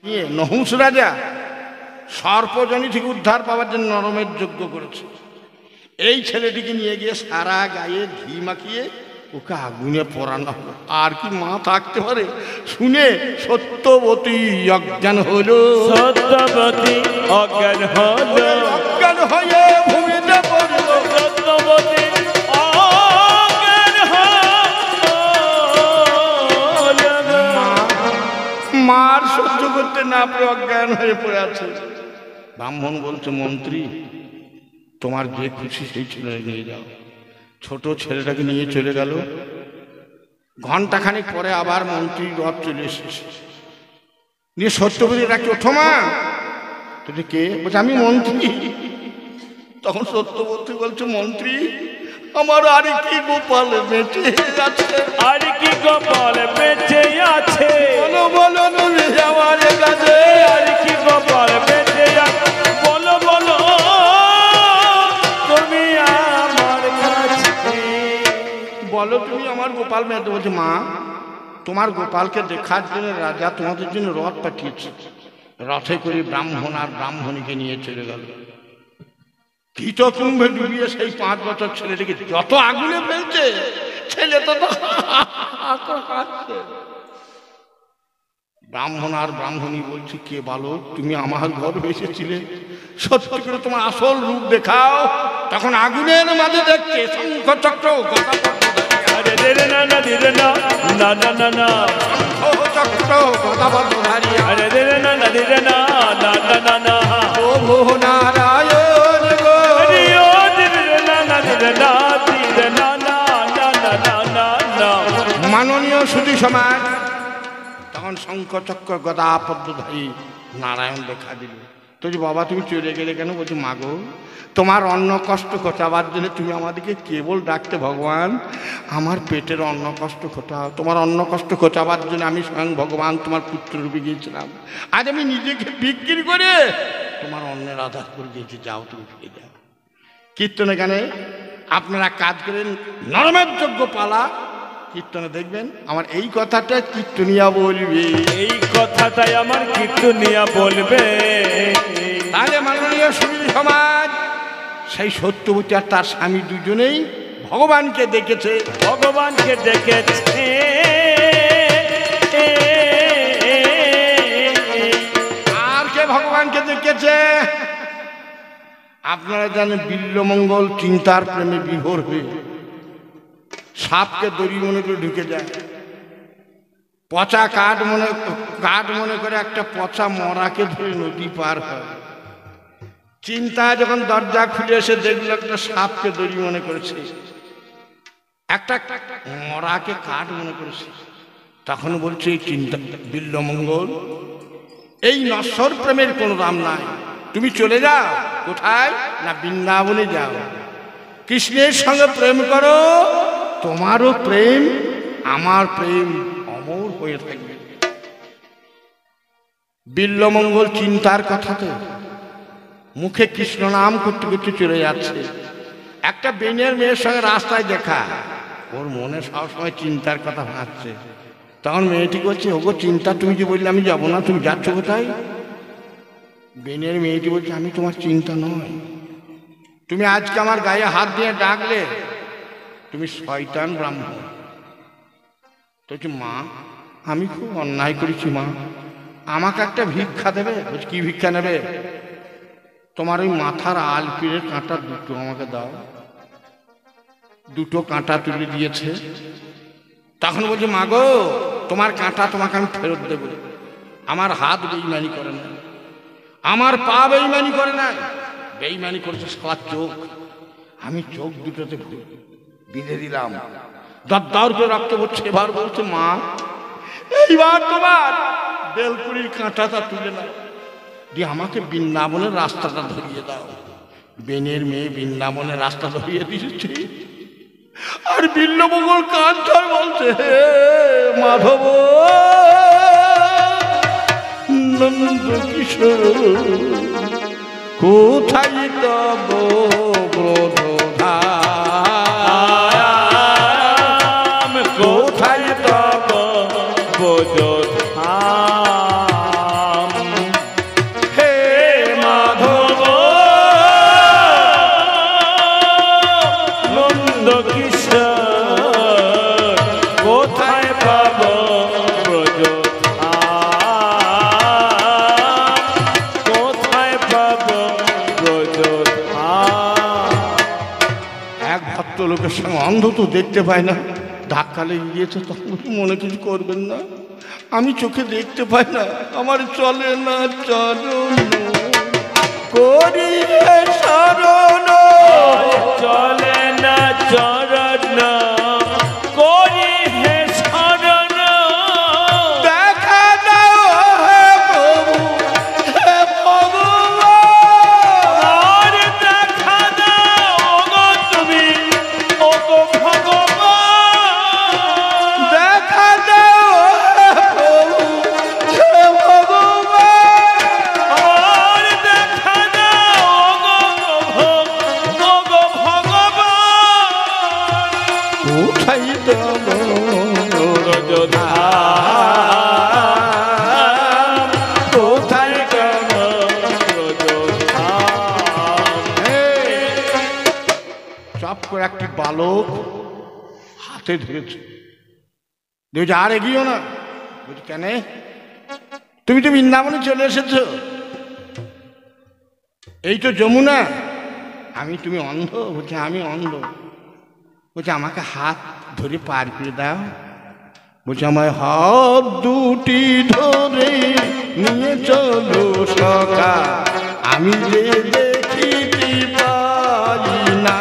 নহুষ রাজা সর্পজনী থেকে উদ্ধার পাওয়ার জন্য নরমের যজ্ঞ করেছে। এই ছেলেটিকে নিয়ে গিয়ে সারা গায়ে ঘি মাখিয়ে ওকে আগুনে পোড়ানো হলো। আর কি মা থাকতে পারে? শুনে সত্যবতী অজ্ঞান হলো, সত্যবতী অজ্ঞান হলো, অজ্ঞান হয়ে ভূমিতে পড়ল, সত্যবতী অজ্ঞান হলো। মার সহ্য করতে না পেরে অজ্ঞান হয়ে পড়ে আছে। ব্রাহ্মণ বলছে, মন্ত্রী তোমার যে খুশি সেই ছেলে নিয়ে যাও। ছোট ছেলেটাকে নিয়ে চলে গেল। ঘন্টাখানিক পরে আবার মন্ত্রীর রথ চলে এসেছে। নিয়ে সত্যবতী ডাকে, ওঠো মা। তুমি কে? বলছে, আমি মন্ত্রী। তখন সত্যবতী বলছে, মন্ত্রী আমার আর কি গোপাল বেঁচে আছে, আর কি গোপাল বেঁচে আছে, বলো বলো তুমি আমার কাছে, আর কি গোপাল বেঁচে আছে, বলো বলো তুমি আমার কাছে, বলো তুমি আমার গোপাল বেঁচে। বলছে, মা তোমার গোপালকে দেখার জন্য রাজা তোমাদের জন্য রথ পাঠিয়েছে। রথে করে ব্রাহ্মণ আর ব্রাহ্মণীকে নিয়ে চলে গেল। কীটকুম্ভে ডুবিয়ে সেই 5 বছর ছেলেটিকে যত আগুনে ফেলছে, ছেলে তো হাসছে। ব্রাহ্মণ আর ব্রাহ্মণী বলছে, কে বলো তুমি আমার ঘর এসেছিলে, সত্যি করে তোমার আসল রূপ দেখাও। তখন আগুনের মাঝে দেখছে শঙ্খ চক্র গদা আরে রে না না রে না না না না না, শঙ্খ চক্র গদা পদ্মধারী, আরে রে না না রে না না না না না, প্রভু নারায়ণ গো, আরে ও রে না না রে না রে না না না না না না না। মাননীয় সুধী সমাজ, তখন শঙ্খ চক্র গদা পদ্মধারী নারায়ণ দেখা দিল। তো যে বাবা তুমি চলে গেলে কেন? বলছি, মাগো তোমার অন্ন কষ্ট ঘটাবার জন্য তুমি আমাদেরকে কেবল ডাকতে ভগবান, আমার পেটের অন্ন কষ্ট ঘটাও। তোমার অন্ন কষ্ট ঘটাবার জন্য আমি স্বয়ং ভগবান তোমার পুত্র রূপে গিয়েছিলাম। আজ আমি নিজেকে বিক্রি করে তোমার অন্নের আধার করে দিয়েছি, যাও তুমি ফিরে যাও। কীর্তনে গানে আপনারা কাজ করেন, নরমের যোগ্য পালা কীর্তনে দেখবেন আমার এই কথাটা কীর্তনিয়া বলবে, এই কথাটাই আমার কীর্তনিয়া বলবে। তাহলে মাননীয় সুধী সমাজ, সেই সত্যবতী আর তার স্বামী দুজনেই ভগবানকে দেখেছে, ভগবানকে দেখেছে। আর কে ভগবানকে দেখেছে? আপনারা জানেন বিল্বমঙ্গল চিন্তার প্রেমে বিভোর হয়ে সাপকে দড়ি মনে করে ঢুকে যায়, পচা কাঠ মনে করে একটা পচা মরাকে ধরে নদী পার হয়। চিন্তা যখন দরজা খুলে এসে দেখলো একটা সাপকে দড়ি মনে করেছে, একটা মরাকে কাঠ মনে করেছে, তখন বলছে এই চিন্তা, বিল্বমঙ্গল এই নশ্বর প্রেমের কোনো দাম নাই, তুমি চলে যাও। কোথায়? না বৃন্দাবনে যাও, কৃষ্ণের সঙ্গে প্রেম করো, তোমারও প্রেম আমার প্রেম অমর হয়ে থাকবে। বিল্বমঙ্গল চিন্তার কথাতে মুখে কৃষ্ণ নাম করতে করতে চলে যাচ্ছে। একটা বেনের মেয়ের সঙ্গে রাস্তায় দেখা, ওর মনে সবসময় চিন্তার কথা ভাবছে। তখন মেয়েটি বলছে, ওগো চিন্তা, তুমি যে বললে আমি যাবো না, তুমি যাচ্ছ কোথায়? বেনের মেয়েটি বলছে, আমি তোমার চিন্তা নয়, তুমি আজকে আমার গায়ে হাত দিয়ে ডাকলে তুমি শয়তান ব্রাহ্মণ। তো মা আমি খুব অন্যায় করেছি মা, আমাকে একটা ভিক্ষা দেবে? বলছি, কি ভিক্ষা নেবে? তোমার ওই মাথার আলপিরের কাঁটা দুটো আমাকে দাও। দুটো কাঁটা তুলে দিয়েছে। তখন বলছে, মা গো তোমার কাঁটা তোমাকে আমি ফেরত দেবো। আমার হাত বেইমানি করে না, আমার পা বেইমানি করে না, বেইমানি করেছে সবার চোখ। আমি চোখ দুটোতে বিঁধে দিলাম, দরদর করে রক্ত পড়ছে। এবার বলছে, মা এইবার তোমার বেলকুড়ির কাঁটাটা তুলে নাও, দিয়ে আমাকে বৃন্দাবনের রাস্তাটা ধরিয়ে দাও। বেনের মেয়ে বৃন্দাবনের রাস্তা ধরিয়ে দিয়েছে। আর বিল্বমঙ্গল কাঁদছে বলছে, হে মাধব নন্দ কিশোর, কোথায় তব ব্রজধাম, কোথায় তব ব্রজধাম। তোর সঙ্গে অন্ধ তো দেখতে পাই না, ধাক্কা লেগে গিয়েছে। তখন বলছি, মনে কিছু করবেন না, আমি চোখে দেখতে পাই না, আমার চলে না চরণ করি শরণ, চলে না চরণ করি হে শরণ, দেখা দাও হে প্রভু হে ভগবান, আর দেখা দাও গো তুমি ও গো ভগবান, দেখা দাও হে প্রভু হে ভগবান, আর দেখা দাও গো ভগবান, কোথায় যাব ব্রজধাম, কোথায় যাব ব্রজধাম। চপ করে একটি বালক হাতে ধরেছে, দেখছি আর এগিয়েও না। বলছি, কেন? তুমি তো বৃন্দাবনে চলে এসেছো, এই তো যমুনা। তুমি অন্ধ? বলছে, আমি অন্ধ। বলছে, আমাকে হাত ধরে পার করে দাও। বলছে, আমার হাত দুটি ধরে নিয়ে চলো সখা, আমি যে দেখিতে পারি না।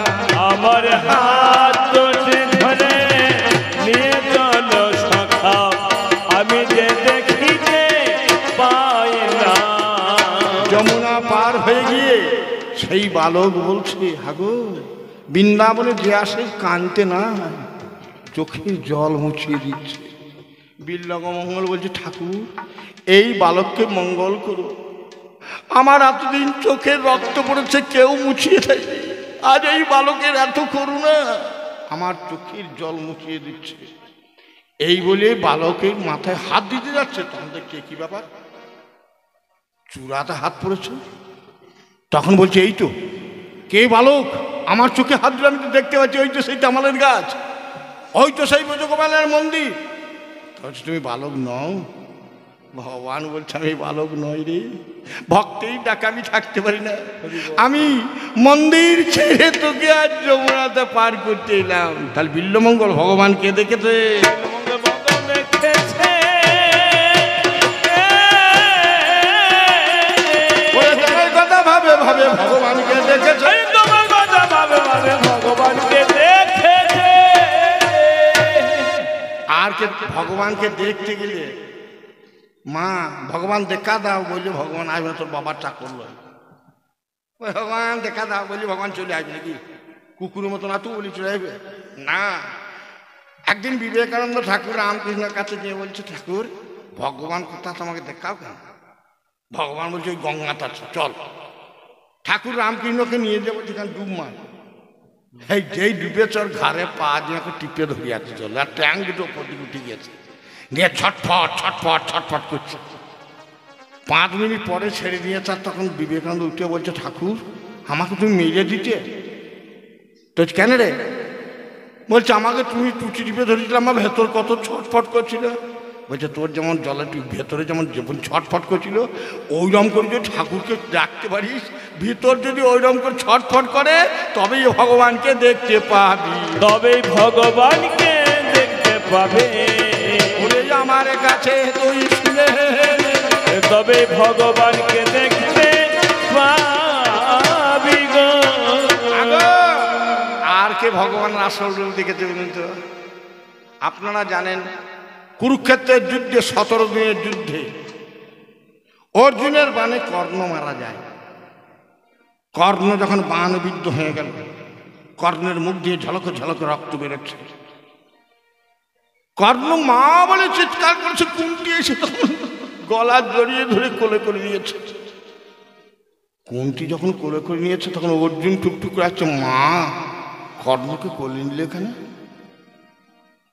আমার হাত দুটি ধরে নিয়ে চলো সখা, আমি যে দেখিতে পাই না। যমুনা পার হয়ে গিয়ে সেই বালক বলছে, হাগো বৃন্দাবনে যে আসে কানতে না, চোখের জল মুছিয়ে দিচ্ছে। বিল্লগমঙ্গল বলছে, ঠাকুর এই বালককে মঙ্গল করো, আমার এতদিন চোখের রক্ত পড়েছে, কেউ মুছিয়ে দেয়, আজ এই বালকের এত করুণা, আমার চোখের জল মুছিয়ে দিচ্ছে। এই বলে বালকের মাথায় হাত দিতে যাচ্ছে, তখন দেখছে কি ব্যাপার, চূড়াতে হাত পড়েছে। তখন বলছে, এই তো কে বালক, আমার চোখে হাত দিলে, আমি তো দেখতে পাচ্ছি, ওই তো সেই তামালের গাছ, ওই তো সেই ব্রজগোপালের মন্দির। বলছে, তুমি বালক নও? ভগবান বলছে, আমি বালক নই রে, ভক্তেই ডাক, আমি থাকতে পারি না, আমি মন্দির ছেড়ে তোকে আজ যমুনাতে পার করতে এলাম। তাহলে বিল্লমঙ্গল ভগবানকে দেখেছে, কথা ভাবে ভাবে ভগবানকে দেখেছে, ভগবানকে দেখেছে। আর কে ভগবানকে দেখতে গেলে মা ভগবান দেখা দাও বললে, ভগবান আসবে, তোর বাবার চাকর লয়। ভগবান দেখা দাও বললি ভগবান চলে আসবে নাকি? কুকুরের মতো না তুই বলি চলে আসবে না। একদিন বিবেকানন্দ ঠাকুর রামকৃষ্ণের কাছে গিয়ে বলছে, ঠাকুর ভগবান কথা তোমাকে দেখাও কেন? ভগবান বলছে, ওই গঙ্গাটা চল। ঠাকুর রামকৃষ্ণকে নিয়ে যাবো, সেখানে ডুব মার। এই যেই ডুবে চর ঘাড়ে পা দিয়ে টিপে ধরে আছে, চল, আর ট্যাং দুটো ওপর দিকে উঠে গিয়েছে, দিয়ে ছটফট ছটফট ছটফট করছে। 5 মিনিট পরে ছেড়ে দিয়েছে। আর তখন বিবেকানন্দ উঠে বলছে, ঠাকুর আমাকে তুমি মেরে দিতে? তো কেন রে? বলছে, আমাকে তুমি টুচি টিপে ধরেছিলে, আমার ভেতর কত ছটফট করছিল। বলছে, তোর যেমন জলে ভেতরে যেমন ছটফট করছিল, ওইরকম করে যদি ঠাকুরকে ডাকতে পারিস, ভিতর যদি ওইরকম করে ছটফট করে, তবেই ভগবানকে দেখতে পাবি, তবেই ভগবানকে দেখতে পাবে। বলে আমার কাছে তুই শুনে, তবে ভগবানকে দেখতে পাবি গো। আর কে ভগবানের আসল রূপ দেখেছে বলুন তো? আপনারা জানেন, কুরুক্ষেত্রের যুদ্ধে 17 দিনের যুদ্ধে অর্জুনের বাণে কর্ণ মারা যায়। কর্ণ যখন বাণবিদ্ধ হয়ে গেল, কর্ণের মুখ দিয়ে ঝলকে ঝলকে রক্ত বেরোচ্ছে। কর্ণ মা বলে চিৎকার করেছে, কুন্তি এসে তখন গলা জড়িয়ে ধরে কোলে করে নিয়েছে। কুন্তি যখন কোলে করে নিয়েছে, তখন অর্জুন টুকটুক করে আসছে, মা কর্ণকে কোলে নিলে এখানে?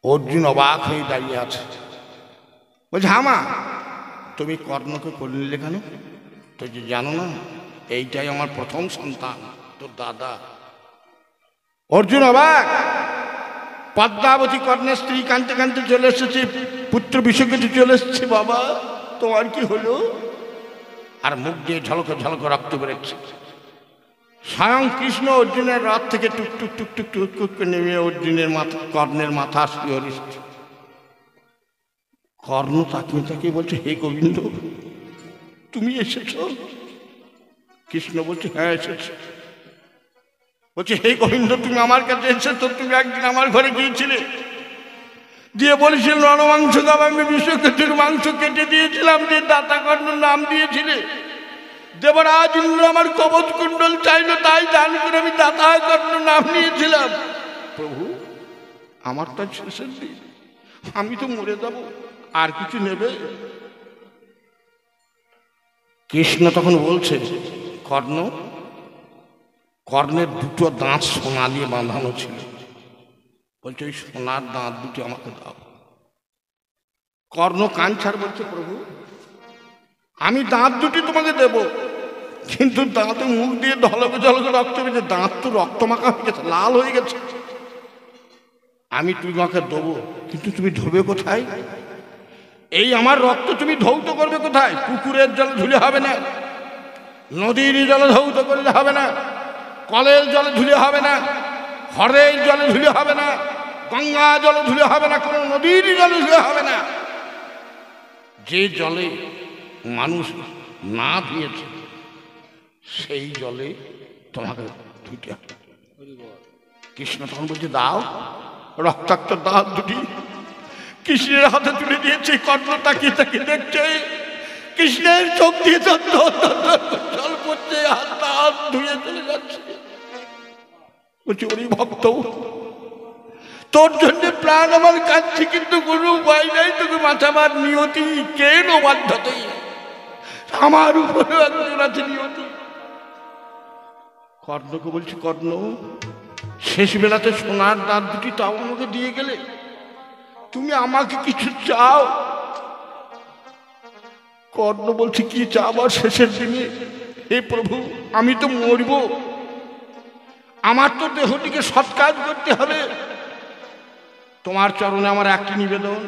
অর্জুন অবাক হয়ে দাঁড়িয়ে আছে, বলছে, হ্যাঁ মা, তুমি কর্ণকে কোলে নিলে কেন? তো যে জানো না, এইটাই আমার প্রথম সন্তান, তোর দাদা। অর্জুন অবাক। পদ্মাবতী কর্ণের স্ত্রী কাঁদতে কাঁদতে চলে এসেছে, পুত্র বিষয়কে চলে এসেছে, বাবা তোমার কি হলো? আর মুখ দিয়ে ঝলকে ঝলকে রক্ত বেরোচ্ছে। স্বয়ং কৃষ্ণ অর্জুনের রথ থেকে টুক টুক টুক টুক টুক টুক করে নেমে অর্জুনের মাথা কর্ণের মাথা শিহরিস। কর্ণ তাকিয়ে তাকিয়ে বলছে, হে গোবিন্দ, তুমি এসেছ? কৃষ্ণ বলছে, হ্যাঁ এসেছ। বলছে, হে গোবিন্দ, তুমি আমার কাছে এসেছো, তুমি একদিন আমার ঘরে গিয়েছিলে, দিয়ে বলেছিল রণমাংস গাবাঙ্গে বিশ্বকেতুর মাংস কেটে দিয়েছিলাম, দিয়ে দাতা কর্ণ নাম দিয়েছিলে। দেবরাজ ইন্দ্র আমার কবচ কুণ্ডল চাইল, তাই দান করে আমি দাতা কর্ণ নাম নিয়েছিলাম। প্রভু, আমার তো শেষের দিন, আমি তো মরে যাব, আর কিছু নেবে? কৃষ্ণ তখন বলছে, কর্ণ, কর্ণের দুটো দাঁত সোনা দিয়ে বাঁধানো ছিল, বলছে ওই সোনার দাঁত দুটি আমাকে দাও। কর্ণ কাঞ্ছার বলছে, প্রভু, আমি দাঁত দুটি তোমাকে দেব, কিন্তু দাঁতে মুখ দিয়ে ঢলকে ঢলকে রক্ত বেরিয়েছে, দাঁত তো রক্ত মাখা হয়ে গেছে, লাল হয়ে গেছে। আমি তোমাকে দেবো, কিন্তু তুমি ধোবে কোথায়? এই আমার রক্ত তুমি ধৌত করবে কোথায়? পুকুরের জলে ধুলে হবে না, নদীর জলে ধৌত করলে হবে না, কলের জলে ধুলে হবে না, হরের জলে ধুলে হবে না, গঙ্গা জলে ধুলে হবে না, কোনো নদীর জলে ধুলে হবে না। যে জলে মানুষ না দিয়েছে সেই জলে তোমাকে ধুতে হবে। কৃষ্ণ তখন বলছে, দাও। রক্তাক্ত দাঁত দুটি কৃষ্ণের হাতে তুলে দিয়েছে। কর্ণ তাকিয়ে তাকিয়ে দেখছে, কৃষ্ণের চোখ দিয়ে জল পড়ছে, হাত ধুয়ে চলে যাচ্ছে। বলছি, ওরে ভক্ত, তোর জন্য প্রাণ আমার কাছে, কিন্তু কোনো উপায় নাই, তোকে বাঁচাবার নিয়তি কেন বাধ্যতেই আমার উপরে একজন আছে নিয়তি। কর্ণকে বলছি, কর্ণ, শেষ বেলাতে সোনার দাঁত দুটি তাও আমাকে দিয়ে গেলে, তুমি আমাকে কিছু চাও? কর্ণ বলছে, কি চাবার শেষের দিনে? হে প্রভু, আমি তো মরব, আমার তো দেহটিকে সৎ কাজ করতে হবে। তোমার চরণে আমার একটি নিবেদন,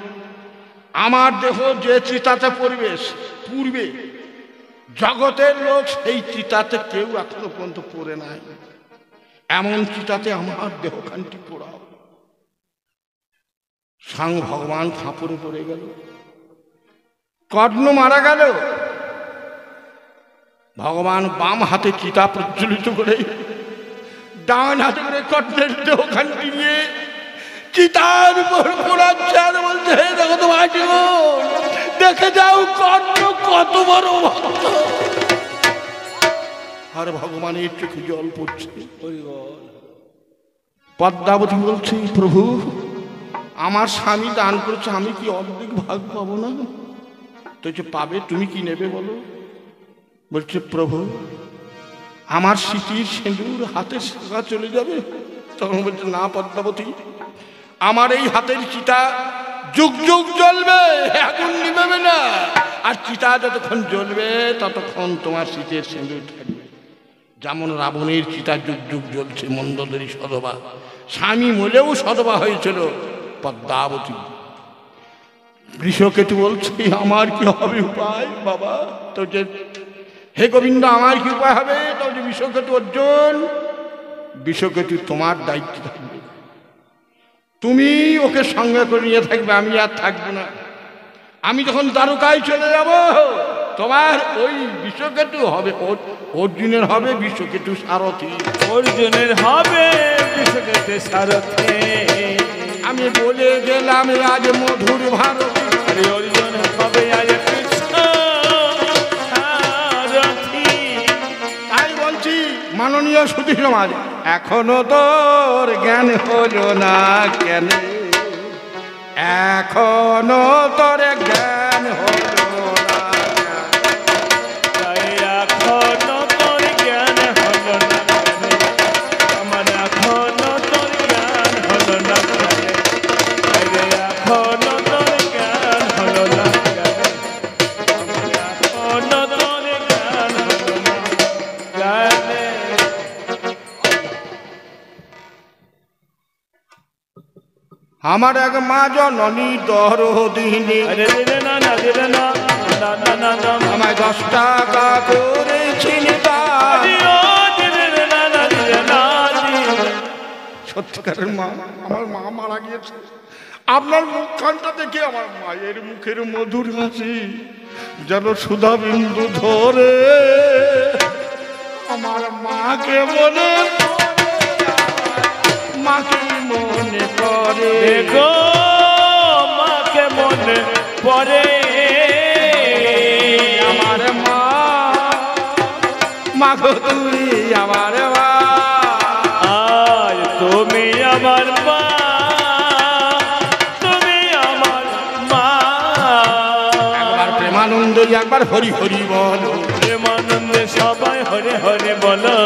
আমার দেহ যে চিতাতে পূর্বে জগতের লোক সেই চিতাতে কেউ এখনো পর্যন্ত পড়ে নাই, এমন চিতাতে আমার দেহখানটি পোড়াও। স্বয়ং ভগবান ফাঁপড়ে পড়ে গেল, কর্ণ মারা গেল। ভগবান বাম হাতে চিতা প্রজ্বলিত করে ডান হাতে করে কর্ণের দেহখানটি নিয়ে চিতার উপর পোড়াচ্ছে, আর বলছে, হে দেখো তো ভাইজন, দেখে যাও কর্ণ কত বড় ভক্ত। আর ভগবানের চোখে জল পড়ছে। পদ্মাবতী বলছে, প্রভু, আমার স্বামী দান করেছে, আমি কি অর্ধেক ভাগ পাবো না? তো পাবে, তুমি কি নেবে বলো? বলছে, প্রভু, আমার স্মৃতির সিঁদুর হাতের শাখা চলে যাবে। তখন বলছে, না পদ্মাবতী, আমার এই হাতের চিতা যুগ যুগ জ্বলবে, আগুন নিভাবে না। আর চিতা যতক্ষণ জ্বলবে ততক্ষণ তোমার স্মৃতির সিঁদুর থাকবে। যেমন রাবণের চিতা যুগ যুগ জ্বলছে, মন্দোদরী সধবা, স্বামী মরেও সধবা হয়েছিল পদ্মাবতী। বৃষকেতু বলছে, আমার কি হবে উপায় বাবা? তো যে, হে গোবিন্দ, আমার কি উপায় হবে? তো যে বৃষকেতু, অর্জুন, বৃষকেতু তোমার দায়িত্ব থাকবে, তুমি ওকে সঙ্গে করে নিয়ে থাকবে, আমি আর থাকবো না। আমি যখন দ্বারকায় চলে যাব, তোমার ওই বৃষকেতু হবে, অর্জুনের হবে বৃষকেতু সারথি। অর্জুনের হবে বৃষকেতু সারথি। আমি বলে গেলাম আজ মধুর ভারতী, অর্জুন হবে আজ কৃষ্ণ সারথি। তাই বলছি, মাননীয় সুধী সমাজ, এখনো তোর জ্ঞান হলো না কেন? এখনো তোর জ্ঞান হলো না, এখনো তোর জ্ঞান হলো না, আমার এখনো তোর জ্ঞান হলো না, এখনো তোর জ্ঞান হলো না, এখনো তোর জ্ঞান হলো না। আমার এক মা জননী দরদিনী, আমায় 10 টাকা করেছিনি দান। সত্যিকারের মা, আমার মা মারা গিয়েছে। আপনার মুখখানটা দেখে আমার মায়ের মুখের মধুর হাসি যেন সুধা বিন্দু ধরে আমার মাকে মনে মাকে মনে করে গো মাকে মনে পড়ে আমার মা, মা গো তুমি আমার মা, আজ তুমি আমার মা, তুমি আমার মা। একবার প্রেমানন্দে একবার হরি হরি বলো, প্রেমানন্দে সবাই হরে হরে বলো।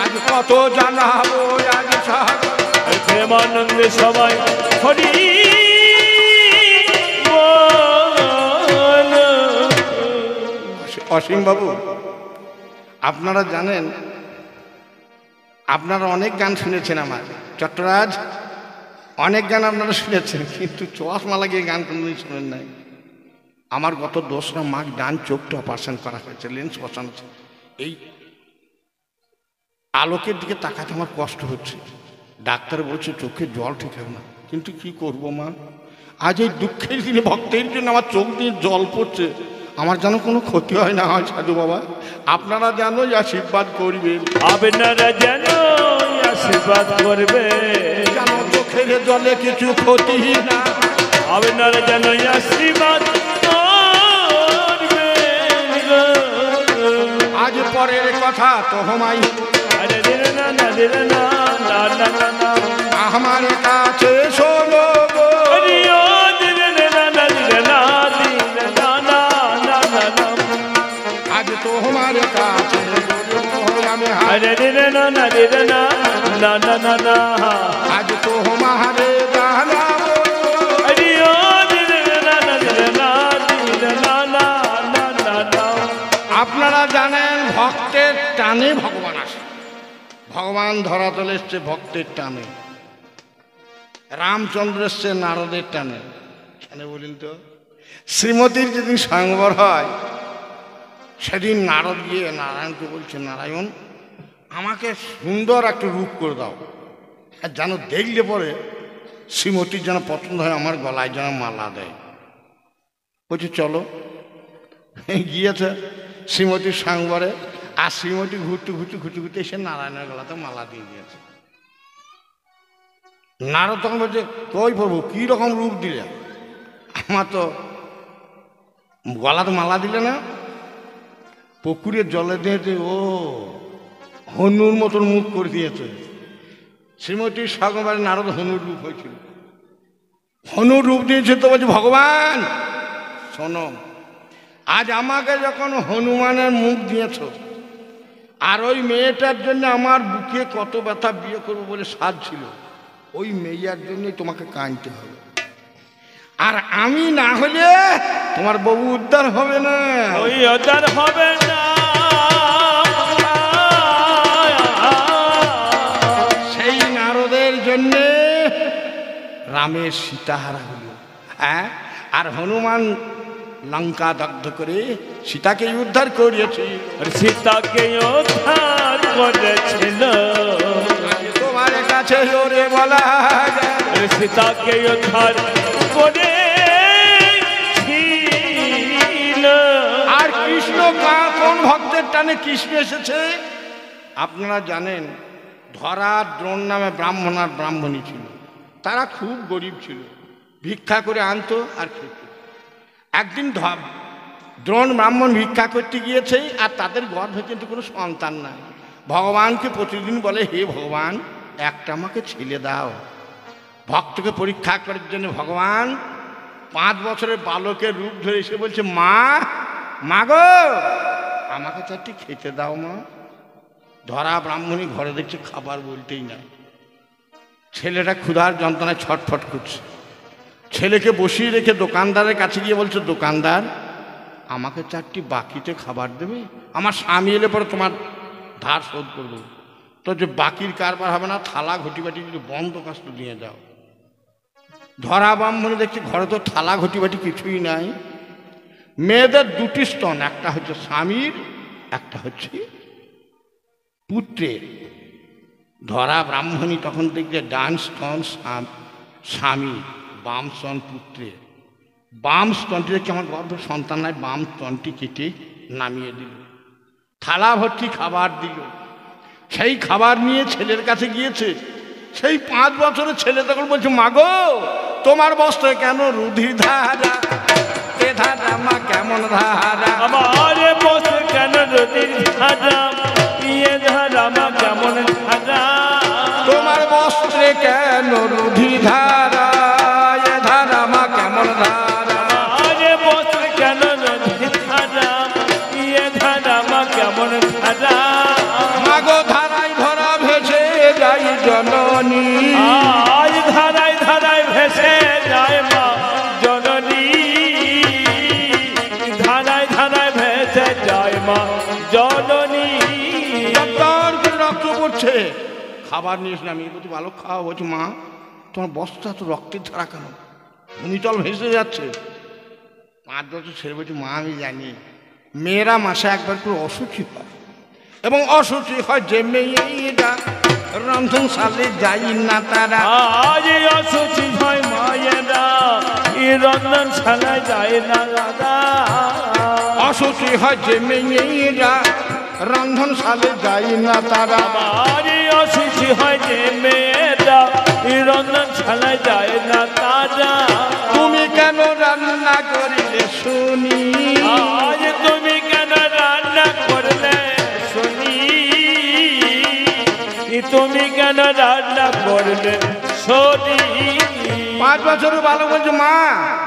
আজ কত জানাবো আজ সাগর, প্রেমানন্দে সবাই হরি বলো। অসীম বাবু, আপনারা জানেন, আপনারা অনেক গান শুনেছেন আমার চট্টরাজ, অনেক গান আপনারা শুনেছেন, কিন্তু চশমা লাগিয়ে গান কোনোদিন শোনেন নাই। আমার গত 2রা মাস ডান চোখটা অপারেশন করা হয়েছে, লেন্স বসানো আছে। এই আলোকের দিকে তাকাতে আমার কষ্ট হচ্ছে। ডাক্তার বলছে চোখে জল ঠিক হবে না, কিন্তু কি করব মা, আজ এই দুঃখের দিনে ভক্তের জন্য আমার চোখ দিয়ে জল পড়ছে। আমার যেন কোনো ক্ষতি হয় না হয় সাধু বাবা, আপনারা যেন আশীর্বাদ করবেন, আপনারা যেন আশীর্বাদ করবে, যেন চোখের জলে কিছু ক্ষতি না, আপনারা যেন আশীর্বাদ করবে। আজ পরের কথা তো হমাই, আরে দিলে না না দিলে না না না না না, আমার কাছে শোনো গো, আরে ও দিলে না না দিলে না দিলে না না না না না, আজ তো আমার কাছে আমি, আরে দিলে না না দিলে না না না না না, আজ তো আমারে জানা, আরে ও দিলে না না দিলে না দিলে না না না না না। আপনারা জানেন ভক্তের টানে ভগবান আসে, ভগবান ধরাতলে এসছে ভক্তের টানে, রামচন্দ্র এসছে নারদের টানে। কেন বলুন তো? শ্রীমতীর যেদিন স্বয়ংবর হয় সেদিন নারদ গিয়ে নারায়ণকে বলছে, নারায়ণ আমাকে সুন্দর একটা রূপ করে দাও, আর যেন দেখলে পরে শ্রীমতীর যেন পছন্দ হয়, আমার গলায় যেন মালা দেয়। বলছে চলো। গিয়েছে শ্রীমতীর স্বয়ংবরে, আর শ্রীমতী ঘুরতে ঘুরতে ঘুরতে ঘুরতে এসে নারায়ণের গলাতে মালা দিয়ে দিয়েছে। নারদ তখন বলছে, কই প্রভু কী রকম রূপ দিলে, আমার তো গলাতে মালা দিলে না। পুকুরের জলে দিয়েছে, ও হনুর মতন মুখ করে দিয়েছে। শ্রীমতীর স্বয়ংবরে নারদ হনুর রূপ হয়েছিল, হনুর রূপ দিয়েছে। তো বলছে ভগবান শোনো, আজ আমাকে যখন হনুমানের মুখ দিয়েছ, আর ওই মেয়েটার জন্য আমার বুকে কত ব্যথা, বিয়ে করবো বলে সাধ ছিল, ওই মেয়ের জন্যই তোমাকে কাঁদতে হবে, আর আমি না হলে তোমার বউ উদ্ধার হবে না। ওই উদ্ধার হবে না। সেই নারদের জন্যে রামের সীতাহারা হলো, হ্যাঁ, আর হনুমান লঙ্কা দগ্ধ করে সীতাকে উদ্ধার করিয়েছে। সীতাকে উদ্ধার করেছিল, তোমার কাছে ওরে বলা যায়, সীতাকে উদ্ধার করেছিল। আর কৃষ্ণ কোন ভক্তের টানে কৃষ্ণ এসেছে আপনারা জানেন? ধরা দ্রোণ নামে ব্রাহ্মণ আর ব্রাহ্মণী ছিল, তারা খুব গরিব ছিল, ভিক্ষা করে আনতো আর খেত। একদিন দ্রোণ ব্রাহ্মণ ভিক্ষা করতে গিয়েছে, আর তাদের গর্ভে কিন্তু কোনো সন্তান নাই। ভগবানকে প্রতিদিন বলে, হে ভগবান একটা আমাকে ছেলে দাও। ভক্তকে পরীক্ষা করার জন্য ভগবান 5 বছরের বালকের রূপ ধরে এসে বলছে, মা মা গো আমাকে 4টি খেতে দাও মা। ধরা ব্রাহ্মণী ঘরে দেখছে খাবার বলতেই না, ছেলেটা ক্ষুধার যন্ত্রণায় ছটফট করছে। ছেলেকে বসিয়ে রেখে দোকানদারের কাছে গিয়ে বলছে, দোকানদার আমাকে 4টি বাকিতে খাবার দেবে, আমার স্বামী এলে পরে তোমার ধার শোধ করবো। তো যে বাকির কারবার হবে না, থালা ঘটি বাটি যদি বন্ধ কাজটা নিয়ে যাও। ধরা ব্রাহ্মণী দেখছি ঘরে তো থালা ঘটি বাটি কিছুই নাই। মেয়েদের 2টি স্তন, একটা হচ্ছে স্বামীর, একটা হচ্ছে পুত্রের। ধরা ব্রাহ্মণী তখন দেখছে ডান স্তন স্বামী, বাম স্তন পুত্রের। বাম স্তনটি দেখছে আমার গর্ভে সন্তান নাই, বাম স্তনটি কেটে নামিয়ে দিল, থালা ভর্তি খাবার দিল। সেই খাবার নিয়ে ছেলের কাছে গিয়েছে। সেই 5 বছরের ছেলে তখন বলছে, মাগো তোমার বস্ত্রে কেন রুধির ধারা, এ ধারা মা কেমন ধারা, আমার বস্ত্রে কেন রুধির ধারা, এ ধারা মা কেমন ধারা, তোমার বস্ত্রে কেন রুধির ধারা, এ ধারা মা কেমন ধারা, আমার বস্ত্রে কেন রুধির ধারা, এ ধারা মা কেমন ধারা, মাগো ধারায় ধরা ভেসে যাই জননী, আজ ধারায় ধারায় ভেসে যায় মা জননী, ধারায় ধারায় ভেসে যায় মা জননী। রক্ত পড়ছে, খাবার নিয়েছ না, আমি বলছি বালক খাওয়া। বলছি মা তোমার বস্তা তো রক্তের ধারা কেন, ভূমিতল ভেসে যাচ্ছে। 5 বছর ছেলে বলছি মা আমি জানি মেয়েরা মাসে একবার করে অসুচি হয়, এবং অসুচি হয় যে মেয়েরা রন্ধন শালে যাই না তারা, আজ অসুচি হয় মায়েরা রন্ধন শালায় যায় না দাদা, অসুচি হয় যে মেয়েরা রন্ধন শালে যাই না তারা, আজ অসুচি হয় যে মেয়েরা রন্ধন শালায় যায় না তারা, তুমি কেন রান্না করিলে শুনি, আজ তুমি কেন রান্না করলে শুনি, তুমি কেন রান্না করলে শুনি। 5 বছরের ভালো বলছে মা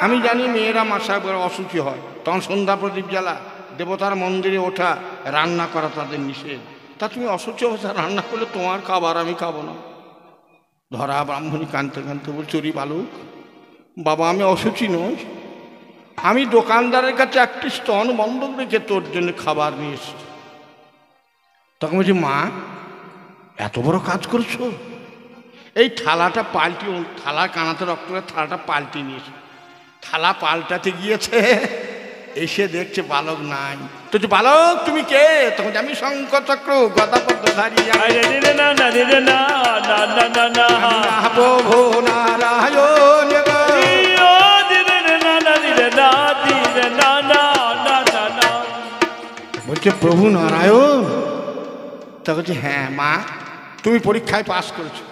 আমি জানি মেয়েরা মাসে একবার অসুচি হয়, তখন সন্ধ্যা প্রদীপ জ্বালা, দেবতার মন্দিরে ওঠা, রান্না করা তাদের নিষেধ। তা তুমি অসুচি অবস্থা রান্না করলে তোমার খাবার আমি খাবো না। ধরা ব্রাহ্মণী কাঁদতে কাঁদতে বলছে, ওরে বালক বাবা আমি অসুচি নই, আমি দোকানদারের কাছে একটি স্তন বন্ধক রেখে তোর জন্য খাবার নিয়ে এসেছি। তখন বলছি মা এত বড় কাজ করছো, এই থালাটা পাল্টি, থালা কানাতে রক্ত করে থালাটা পাল্টি নিয়েছে। থালা পাল্টাতে গিয়েছে, এসে দেখছে বালক নাই। তো বালক তুমি কে? তখন আমি শঙ্কর চক্র গদাপদ্মধারী প্রভু নারায়ণ, বলছে প্রভু নারায়ণ। তা বলছে হ্যাঁ মা তুমি পরীক্ষায় পাস করেছো,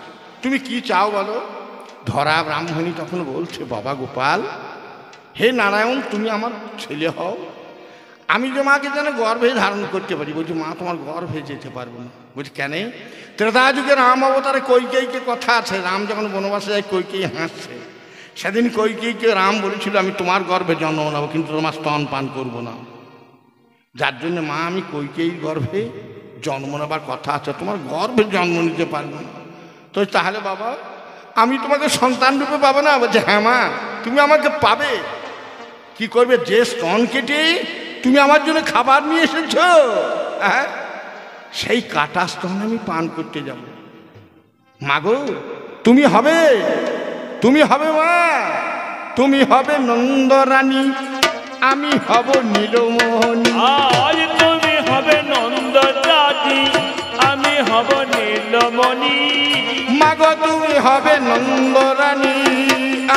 তুমি কি চাও বলো। ধরা ব্রাহ্মণী তখন বলছে, বাবা গোপাল হে নারায়ণ তুমি আমার ছেলে হও, আমি যে মাকে যেন গর্ভে ধারণ করতে পারি। বলছি মা তোমার গর্ভে যেতে পারবো না। বলছি কেন? ত্রেতা যুগে রাম অবতারে কৈকেয়ীকে কথা আছে, রাম যখন বনবাসে যায় কৈকেয়ী হাসছে। সেদিন কৈকেয়ীকে রাম বলেছিল আমি তোমার গর্ভে জন্ম নেবো, কিন্তু তোমার স্তন পান করবো না। যার জন্য মা আমি কৈকেয়ীর গর্ভে জন্ম নেবার কথা আছে, তোমার গর্ভে জন্ম নিতে পারবো না। তো তাহলে বাবা আমি তোমাকে সন্তান রূপে পাবো না? বলছে হ্যাঁ মা তুমি আমাকে পাবে। কি করবে? যে স্তন কেটে তুমি আমার জন্য খাবার নিয়ে এসেছ, হ্যাঁ সেই কাটা স্তন আমি পান করতে যাব। মাগো তুমি হবে, তুমি হবে মা, তুমি হবে নন্দরানী, আমি হব নীলমণি। আজ তুমি হবে নন্দরানী, আমি হব নীলমণি। মাগো তুমি হবে নন্দরানী,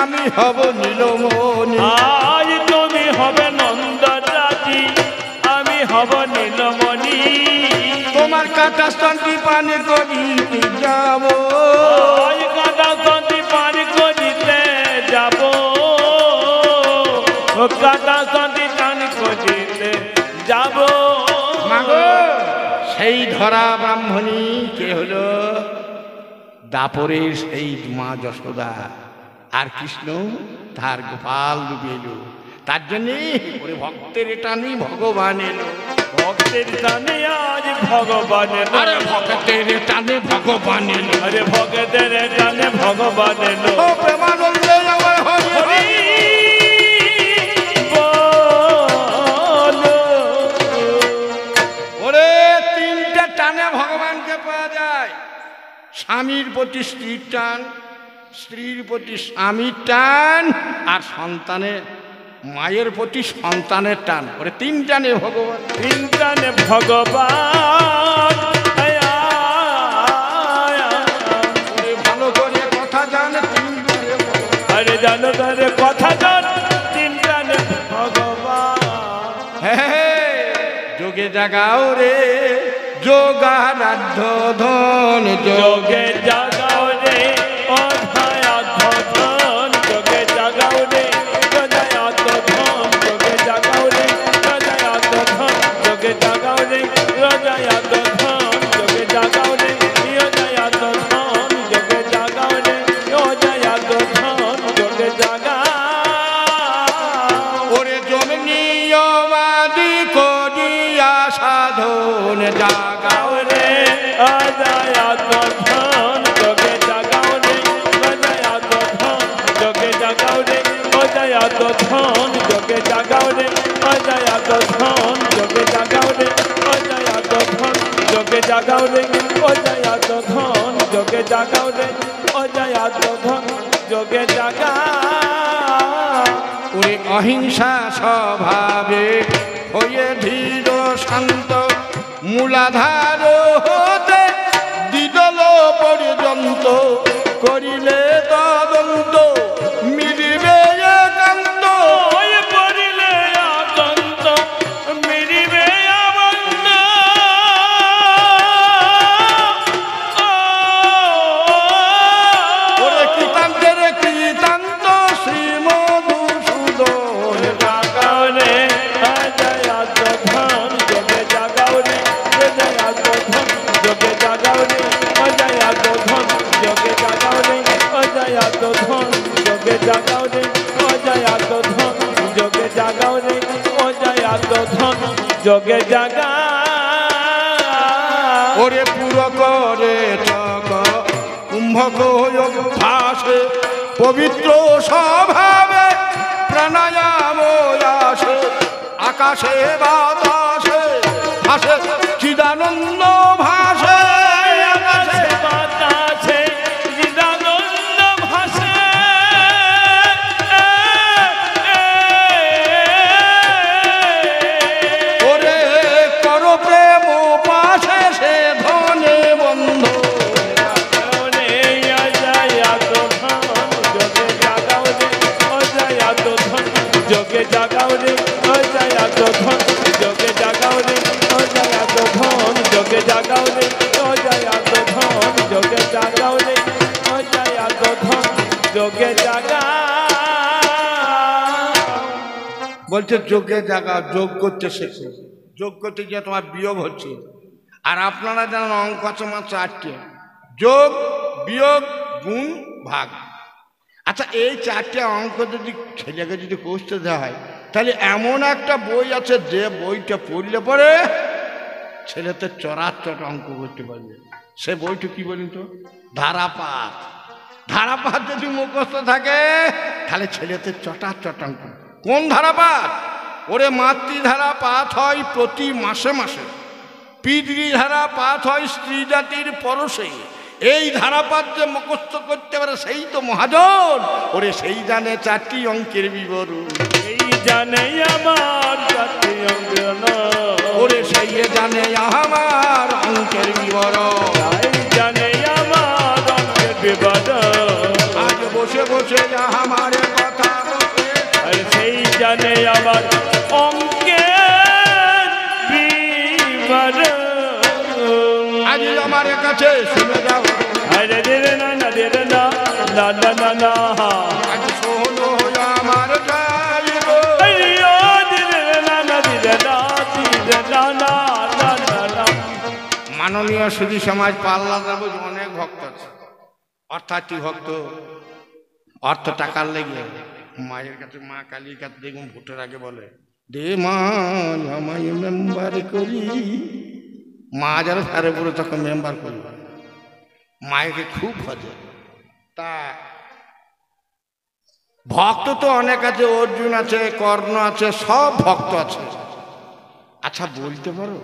আমি হব নীলমণি। আজ তুমি হবে নন্দরানী, আমি হব নীলমণি। তোমার কাটা স্তনটি পান করিতে যাব, আজ কাটা স্তনটি পান করিতে যাব, কাটা স্তনটি পান করিতে যাব। মাগো সেই ধরা ব্রাহ্মণী কে হলো? দাপরের সেই মা যশোদা, আর কৃষ্ণ তার গোপাল রূপে এলো। তার জন্যে ওরে ভক্তের টানে ভগবান এলো, ভক্তের টানে আজ ভগবান এলো। আরে ভক্তের টানে ভগবান এলো, আরে ভক্তের টানে ভগবান এলো। ও প্রেমানন্দে আমার হরি হরি বলো। ওরে 3টে টানে ভগবানকে পাওয়া যায়। স্বামীর প্রতি স্ত্রীর টান, স্ত্রীর প্রতি স্বামীর টান, আর সন্তানের মায়ের প্রতি সন্তানের টান। ওরে 3 টানে ভগবান, 3 টানে ভগবান। জানো তারে কথা জন তিন প্রাণে ভগবান। যোগে জাগাও রে যোগারাধ্য ধন, যোগে জাগাও রে অধায়াধ্য ধন, যোগে জাগাও রে হৃদয়াধ্য ধন, যোগে জাগাও রে হৃদয়াধ্য ধন, যোগে জাগাও রে হৃদয়াধ্য ধন, যোগে জাগাও রে হৃদয়াধ্য ধন, যোগে জাগাও রে হৃদয়াধ্য ধন, যোগে জাগা ওরে জমনিয়মাদি করিয়া সাধন জাগাও রে হৃদয়াধ্য ধন, যোগে জাগাও রে হৃদয়াধ্য ধন, যোগে জাগাও রে হৃদয়াধ্য ধন, যোগে জাগাও রে হৃদয়াধ্য ধন, যোগে জাগাও রে হৃদয়াধ্য ধন, যোগে জাগাও রে হৃদয়াধ্য ধন, যোগে জাগাও রে হৃদয়াধ্য ধন, যোগে জাগা ওরে অহিংসা স্বভাবে হয়ে ধীর শান্ত, মূলাধার হতে দিদল পর্যন্ত করিলে তদন্ত মিলিবে একান্ত। ওই পড়িলে আতন্ত মিলিবে আনন্দ। ওরে কৃতান্তের কৃতান্ত শ্রীমধুসূদন জাগাও রে হৃদয়াধ্য ধন, যোগে জাগাও রে হৃদয়াধ্য ধন, যোগে জাগাও রে হৃদয়াধ্য ধন, যোগে জাগাও রে হৃদয়াধ্য ধন, যোগে জাগাও রে হৃদয়াধ্য ধন, যোগে জাগাও রে হৃদয়াধ্য ধন, যোগে জাগা ওরে পুর করে চক কুম্ভক অভ্যাসে পবিত্র স্বভাবে প্রাণায়াম আসে, আকাশে বাতাসে ভাসে চিদানন্দ ভাসে, আকাশে বাতাসে চিদানন্দ ভাসে। ওরে কর প্রেম পাশে সে ধনে বন্ধ। যোগে জাগাও রে হৃদয়াধ্য ধন, যোগে জাগাও রে হৃদয়াধ্য ধন, যোগে জাগাও রে হৃদয়াধ্য ধন, যোগে জাগাও রে হৃদয়াধ্য ধন, যোগে জাগা বলছে যোগে জাগা, যোগ করতে শেখো। যোগ করতে গিয়ে তোমার বিয়োগ হচ্ছে। আর আপনারা জানেন অঙ্ক আছে মাত্র 8টে, যোগ বিয়োগ গুণ ভাগ। আচ্ছা এই 4টে অঙ্ক যদি ছেলেকে যদি কষতে দেওয়া হয়, তাহলে এমন একটা বই আছে যে বইটা পড়লে পরে ছেলেতে চরাচর অঙ্ক করতে পারবে। সে বইটা কি বলুন তো? ধারাপাত। ধারাপাত যদি মুখস্থ থাকে তাহলে ছেলেতে চটাচট অঙ্ক। কোন ধারাপাত? ওরে মাতৃধারা পাঠ হয় প্রতি মাসে মাসে, পিতৃধারা পাঠ হয় স্ত্রী জাতির পরশে। এই ধারাপাত যে মুখস্থ করতে পারে সেই তো মহাজন। ওরে সেই জানে 4টি অঙ্কের বিবরণ, এই জানে আমার জাতি অঙ্গন, ওরে সেই জানে আমার অঙ্কের বিবরণ, এই জানে আমার অঙ্কের বিবরণ। আজ বসে বসে আমার কথা বলে, আর সেই জানে আমার অঙ্কের বিবরণ। আজ আমার কাছে শুনে যাও, আরে দিরে না না দিরে না না না না না, আজ শোনো আমার গাইব। আইয়ো দিরে না না দিরে না দিরে না না না না না। মাননীয় সুধী সমাজ পাল্লা দেবো অনেক ভক্ত আছে, অর্থাৎ ভক্ত অর্থ টাকার লেগে মায়ের কাছে, মা কালীর কাছে দেখুন ভোটের আগে বলে দে মা আমায় মেম্বার করি। মা যারা সারে পুরো তখন মেম্বার করি, মায়েকে খুব ভজে। তা ভক্ত তো অনেক আছে, অর্জুন আছে, কর্ণ আছে, সব ভক্ত আছে। আচ্ছা বলতে পারো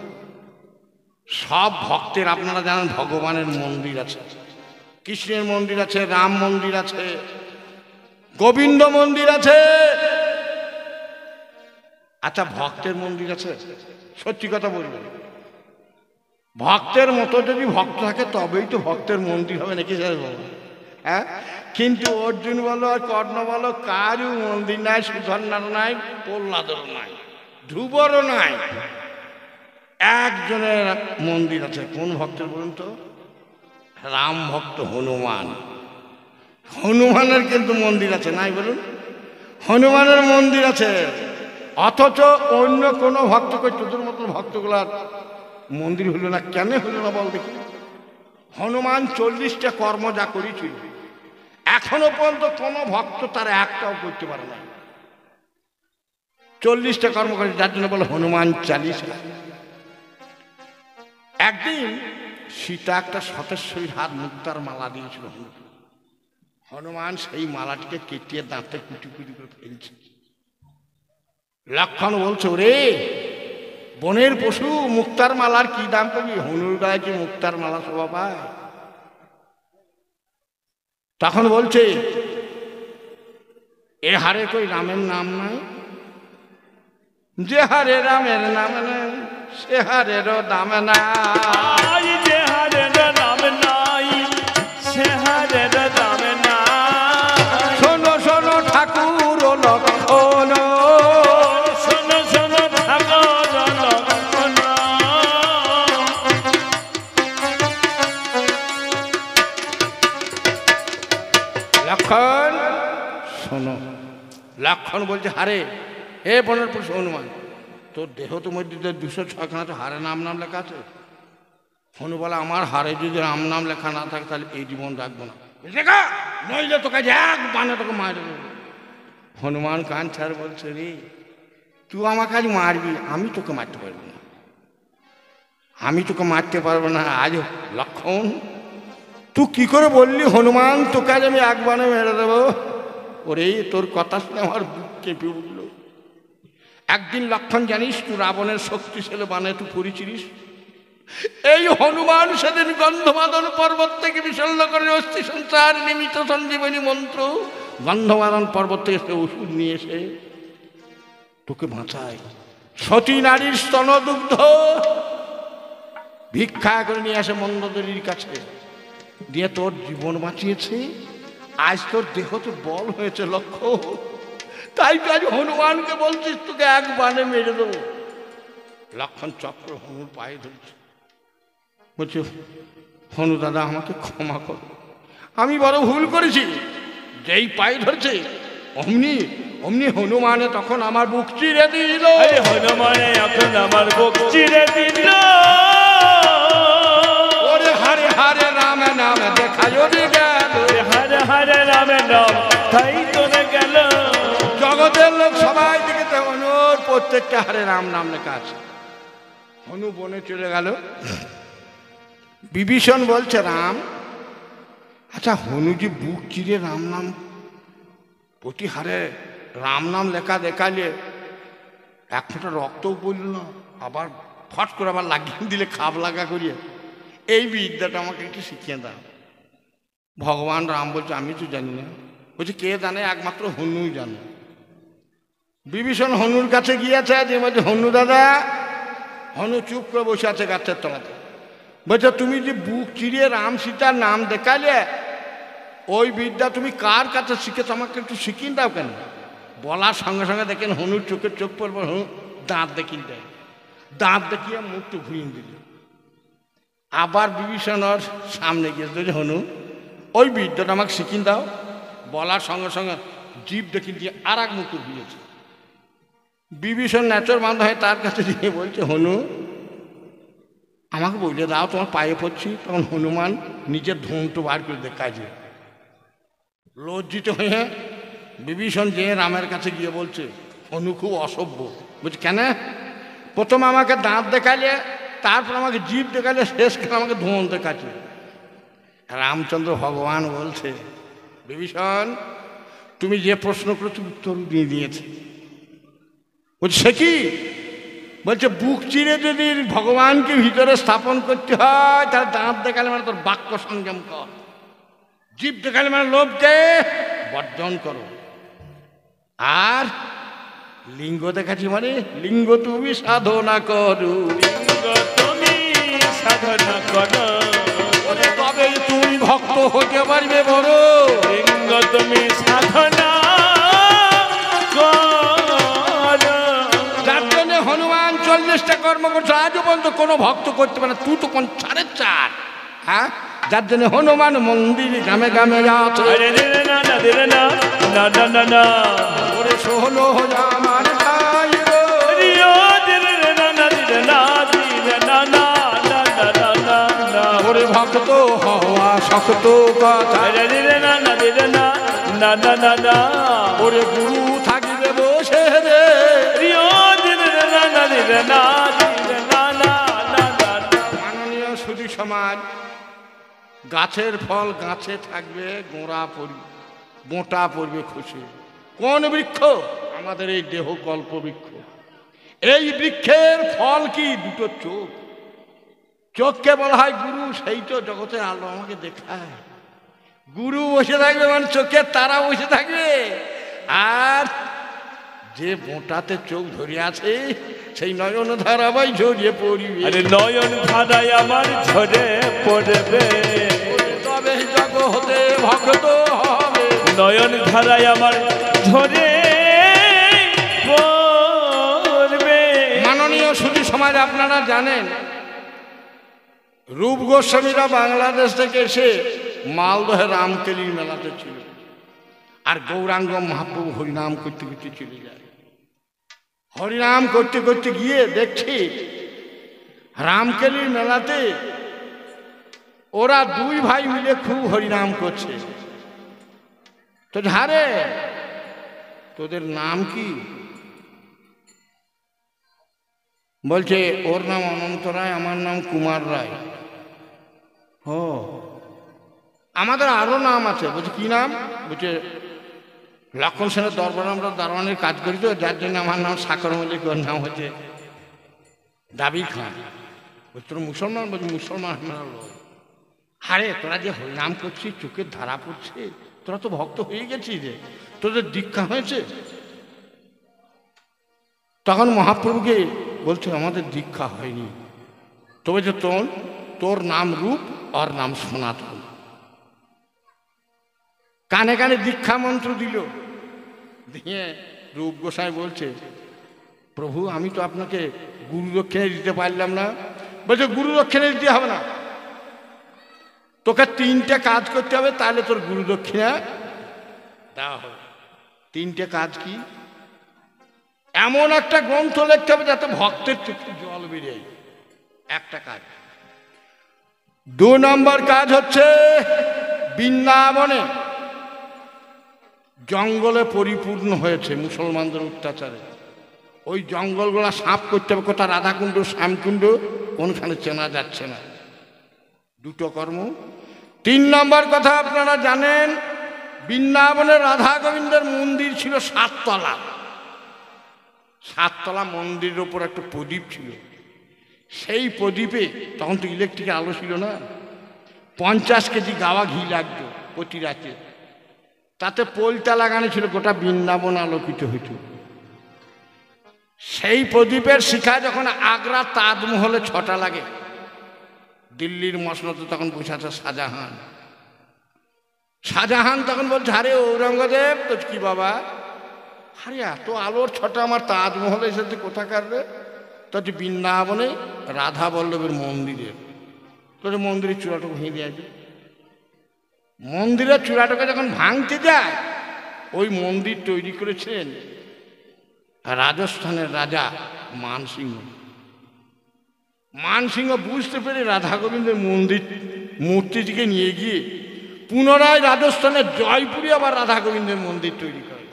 সব ভক্তের আপনারা জানেন ভগবানের মন্দির আছে, কৃষ্ণের মন্দির আছে, রাম মন্দির আছে, গোবিন্দ মন্দির আছে। আচ্ছা ভক্তের মন্দির আছে? সত্যি কথা বলবেন, ভক্তের মতো যদি ভক্ত থাকে তবেই তো ভক্তের মন্দির হবে নাকি স্যার? হ্যাঁ, কিন্তু অর্জুন বলো আর কর্ণ বলো কারু মন্দির নাই, সুধন্যার নাই, প্রহ্লাদেরও নাই, ধ্রুবরও নাই। একজনের মন্দির আছে। কোন ভক্তের বলুন তো? রাম ভক্ত হনুমান। হনুমানের কিন্তু মন্দির আছে, নাই বলুন? হনুমানের মন্দির আছে, অথচ অন্য কোনো ভক্ত কই তোদের মতন ভক্তগুলার মন্দির হলো না। কেন হলো না বল দেখি? হনুমান 40টা কর্ম যা করেছিল এখনো পর্যন্ত কোনো ভক্ত তার একটাও করতে পারে না। 40টা কর্ম করে, যার জন্য বলে হনুমান চালিসা। একদিন সীতা একটা সতেশ্বরীর হাত মুক্তার মালা দিয়েছিল। হনুমান সেই মালাটিকে কেটিয়ে দাঁতে কুটি কুটি করে ফেলছে। লক্ষণ বলছে, ওরে বনের পশু, মুক্তার মালার কি দাম পাবি? হনুর গায়ে কি মুক্তার মালা শোভা পায়? তখন বলছে, এ হারে কই রামের নাম নাই? যে হারে রামের নাম নাই সে হারেরও দাম নাই। যে হারের নাম নাই সে হারের দাম নাই। শোনো শোনো ঠাকুর লক্ষণ, শোনো শোনো ঠাকুর লক্ষণ। লক্ষণ শোনো। লক্ষণ বলছে, হারে হে বনের পশু হনুমান, তোর দেহ তো মধ্যে 206খানা তো হারে নাম নাম লেখা আছে। হনু বলে, আমার হারে যদি রাম নাম লেখা না থাকে তাহলে এই জীবন রাখবো না, নইলে তোকে এক বানে তোকে মারে দেবো। হনুমান কান ছাড় বলছে, রে তুই আমাকে আজ মারবি, আমি তোকে মারতে পারবো না, আমি তোকে মারতে পারবো না। আজ লক্ষণ তুই কি করে বললি হনুমান তোকে আজ আমি এক বানে মেরে দেবো? ওরে তোর কথা শুনে আমার বুক কেঁপে উঠল। একদিন লক্ষণ জানিস তুই রাবণের শক্তিশালী বানে তুই পড়েছিলিস। এই হনুমান সেদিন গন্ধমাদন পর্বত থেকে বিশল্য করে অস্থি সংসার নিমিত সঞ্জীবনী মন্ত্র গন্ধমাদন পর্বত থেকে সে ওষুধ নিয়ে এসে তোকে বাঁচায়। সতী নারীর স্তনদুগ্ধ ভিক্ষা করে নিয়ে আসে মন্দোদরীর কাছে, দিয়ে তোর জীবন বাঁচিয়েছে। আজ তোর দেহ তো বল হয়েছে লক্ষ্য, তাই তো আজ হনুমানকে বলছিস তোকে এক বানে মেরে দেবো। লক্ষণ চক্র হনুর পায়ে ধরছে, বলছে, হনু দাদা আমাকে ক্ষমা করো, আমি বড় ভুল করেছি। যেই পায়ে ধরছে অমনি অমনি হনুমানে তখন আমার বুক চিরে দিল। হনুমানে এখন আমার বুক চিরে দিল। ওরে হারে হারে রাম নাম দেখায় গেল, হারে হারে রামের নাম তাই তোরে গেল। জগতের লোক সবাই দিকে হনুর প্রত্যেকটা হারে রাম নাম লেখা আছে। হনু বনে চলে গেল। বিভীষণ বলছে, রাম আচ্ছা হনু যে বুক চিরে রাম নাম প্রতি হারে রাম নাম লেখা দেখালে এক ফোঁটা রক্তও পড়ল না, আবার ফট করে আবার লাগিয়ে দিলে খাপ লাগা করিয়ে, এই বিদ্যাটা আমাকে একটু শিখিয়ে দাও। ভগবান রাম বলছে, আমি তো জানি না। বলছে, কে জানে? একমাত্র হনুই জানে। বিভীষণ হনুর কাছে গিয়েছে, যে বলছে, হনু দাদা। হনু চুপ করে বসে আছে গাছের তলাতে। বলছে, তুমি যে বুক চিরিয়ে রাম সীতার নাম দেখালে ওই বিদ্যা তুমি কার কাছে শিখেছো? আমাকে একটু শিখিয়ে দাও কেন? বলার সঙ্গে সঙ্গে দেখেন হনুর চোখে চোখ পড়বে, হনু দাঁত দেখিয়ে দেয়, দাঁত দেখিয়ে মুখটা ঘুরিয়ে দিল। আবার বিভীষণের সামনে গিয়ে হনু ওই বিদ্যাটা আমাকে শিখিয়ে দাও। বলার সঙ্গে সঙ্গে জীব দেখিয়ে দিয়ে আর এক মুখ ঘুরিয়েছে। বিভীষণ ন্যাচর বান্ধ হয়ে তার কাছে দিয়ে বলছে, হনু আমাকে বলে দাও, তোমার পায়ে পড়ছি। তখন হনুমান নিজের ধুমটো বার করে দেখাচ্ছে। লজ্জিত হয়ে বিভীষণ যে রামের কাছে গিয়ে বলছে, হনু খুব অসভ্য। বলছে, কেন? প্রথম আমাকে দাঁত দেখালে, তারপর আমাকে জীব দেখালে, শেষকালে আমাকে ধোঁন দেখাচ্ছে। রামচন্দ্র ভগবান বলছে, বিভীষণ তুমি যে প্রশ্ন করেছো উত্তর দিয়ে দিয়েছে। বলছে, সে কি? বলছে, বুক চিরে যদি ভগবানকে ভিতরে স্থাপন করতে হয় তাহলে দাঁত দেখালে মানে তোর বাক্য সংযম কর, জীব দেখালে মানে লোভকে বর্জন করো, আর লিঙ্গ দেখাচ্ছি মানে লিঙ্গ তুমি সাধনা করো, লিঙ্গ তুমি সাধনা করো, তবে তুমি ভক্ত হতে পারবে বড়। লিঙ্গ তুমি সাধনা করো। যার জন্য হনুমান 40টা কর্ম করছে, আজও পর্যন্ত কোনো ভক্ত করতে পারে না। তুই তো কোন 4.5, হ্যাঁ? যার জন্য হনুমান মন্দির গ্রামে গ্রামে আছে। আরে দিলে না না দিলে না না না না না ওরে সোহলো আমার ভাই গো। রিও দিলে না না দিলে না দিলে না না না না না না না ওরে ভক্ত হওয়া শক্ত কথা। আরে দিলে না না দিলে না না না না না ওরে গুরু থাকিবে বসে রে। রিও দিলে না না দিলে না দিলে না না না না না। মাননীয় সুধী সমাজ, গাছের ফল গাছে থাকবে, গোড়া পড়বে, মোটা পড়বে খুশি। কোন বৃক্ষ? আমাদের এই দেহ কল্প বৃক্ষ। এই বৃক্ষের ফল কি? দুটো চোখ। চোখকে বলা হয় গুরু, সেই তো জগতের আলো আমাকে দেখায়। গুরু বসে থাকবে মানে চোখের তারা বসে থাকবে। আর যে মোটাতে চোখ ধরে আছে সেই নয়ন ধারাবাই ঝরিয়ে পড়িবে। আরে নয়ন ধারায় আমার ঝরে পড়বে, তবে জগতে ভক্ত হবে। নয়ন ধারায় আমার ঝরে পড়বে। মাননীয় সুধী সমাজ, আপনারা জানেন রূপ গোস্বামীরা বাংলাদেশ থেকে এসে মালদহে রামকেলির মেলাতে ছিল, আর গৌরাঙ্গ মহাপ্রভু হরিনাম করতে করতে চলে যায়। হরিনাম করতে করতে গিয়ে দেখছি রামকেলির মেলাতে ওরা দুই ভাই মিলে খুব হরিনাম করছে। তো ঝাড়ে, তোদের নাম কি? বলছে ওর নাম অনন্ত রায়, আমার নাম কুমার রায়। ও, আমাদের আরো নাম আছে। বলছে কি নাম? বলছে লক্ষণ সেনের দরবার আমরা দারোয়ানের কাজ করি, তো যার জন্য আমার নাম সাকর মল্লিক, ওর নাম হচ্ছে দাবি খান। বলছে তোর মুসলমান? বলছে মুসলমান আমরা লোক। আরে তোরা যে হরিনাম করছিস, চোখের ধারা পড়ছে, তোরা তো ভক্ত হয়ে গেছিস রে, তোদের দীক্ষা হয়েছে? তখন মহাপ্রভুকে বলছে আমাদের দীক্ষা হয়নি। তবে যে তোর নাম রূপ, ওর নাম সনাতন। কানে কানে দীক্ষা মন্ত্র দিল। দিয়ে রূপ গোসাই বলছে প্রভু আমি তো আপনাকে গুরু দক্ষিণে দিতে পারলাম না। বলছে গুরু দক্ষিণে দিতে হবে না, তোকে 3টে কাজ করতে হবে, তাহলে তোর গুরু দক্ষিণা দেওয়া হবে। 3টে কাজ কি? এমন একটা গ্রন্থ লিখতে হবে যাতে ভক্তের চোখে জল বেরিয়ে। একটা কাজ। 2 নম্বর কাজ হচ্ছে বৃন্দাবনে জঙ্গলে পরিপূর্ণ হয়েছে মুসলমানদের অত্যাচারে। ওই জঙ্গলগুলা সাফ করতে হবে। কোথা রাধাকুণ্ড, শ্যামকুণ্ড কোনখানে চেনা যাচ্ছে না। 2টো কর্ম। 3 নম্বর কথা আপনারা জানেন, বৃন্দাবনের রাধা গোবিন্দের মন্দির ছিল 7 তলা। 7 তলা মন্দিরের ওপর একটা প্রদীপ ছিল। সেই প্রদীপে তখন তো ইলেকট্রিক আলো ছিল না, 50 কেজি গাওয়া ঘি লাগতো প্রতি রাতে। তাতে পোলটা লাগানো ছিল, গোটা বৃন্দাবন আলোকিত হইত। সেই প্রদীপের শিখা যখন আগ্রা তাজমহলে 6টা লাগে, দিল্লির মসনদে তখন বসে আছে শাহজাহান। শাহজাহান তখন বলছে আরে ঔরঙ্গজেব তো কি বাবা, আরে এত আলোর 6টা আমার তাজমহলে এসেছে কোথাকার রে? তো বৃন্দাবনে রাধা বল্লভের মন্দিরের। তো মন্দিরের চূড়াটুকু ভেঙে দিয়েছে। মন্দিরের চূড়াটাকে যখন ভাঙতে যায়, ওই মন্দির তৈরি করেছেন রাজস্থানের রাজা মানসিংহ। মানসিংহ বুঝতে পেরে রাধা গোবিন্দের মূর্তিটিকে নিয়ে গিয়ে পুনরায় রাজস্থানের জয়পুরে আবার রাধা গোবিন্দের মন্দির তৈরি করে।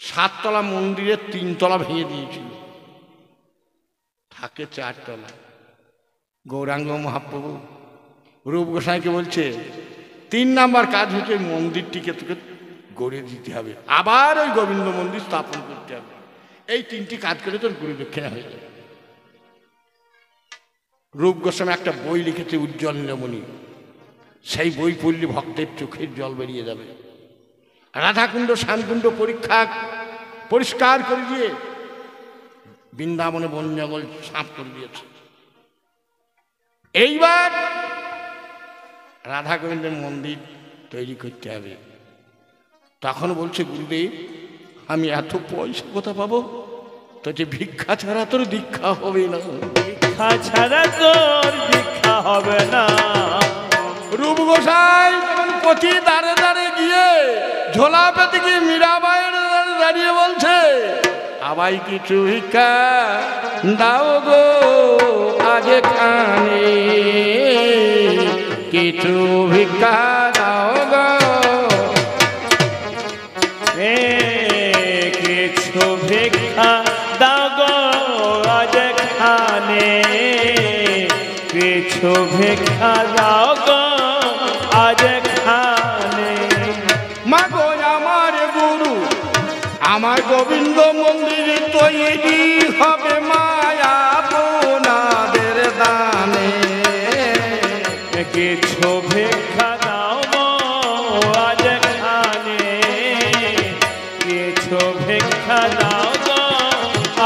7 তলা মন্দিরের 3 তলা ভেঙে দিয়েছিল, থাকে 4 তলা। গৌরাঙ্গ মহাপ্রভু রূপ গোসাইকে বলছে 3 নম্বর কাজ হচ্ছে মন্দিরটিকে তোকে গড়ে দিতে হবে, আবার ওই গোবিন্দ মন্দির স্থাপন করতে হবে। এই 3টি কাজ করে তোর গুরু দক্ষিণা হয়ে যাবে। রূপ গোস্বামী একটা বই লিখেছে উজ্জ্বল নীলমণি, সেই বই পড়লে ভক্তের চোখের জল বেরিয়ে যাবে। রাধাকুণ্ড শ্যামকুণ্ড পরিষ্কার করে দিয়ে বৃন্দাবনে বন জঙ্গল সাফ করে দিয়েছে। এইবার রাধা গোবিন্দের মন্দির তৈরি করতে হবে। তখন বলছে গুরুদেব আমি এত পয়সা কোথা পাবো? তো যে ভিক্ষা ছাড়া তোর দীক্ষা হবে না। ভিক্ষা ছাড়া তোর দীক্ষা হবে না। রূপ গোসাই তখন প্রতি দাঁড়ে দাঁড়ে গিয়ে ঝোলা পেতে গিয়ে মীরাবাইয়ের দাঁড়িয়ে বলছে আবাই কিছু ভিক্ষা দাও গো আজ খানে, কিছু ভিক্ষা দাও গো। কিছু ভিক্ষা দাও গো আজ খানে, কিছু ভিক্ষা দাও গো আজ খানে। মা গো আমার গুরু আমার গোবিন্দ মন্দির তৈরি হবে মায়া আপনাদের দানে, কিছু ভিক্ষা দাও গো আজ খানে, কিছু ভিক্ষা দাও গো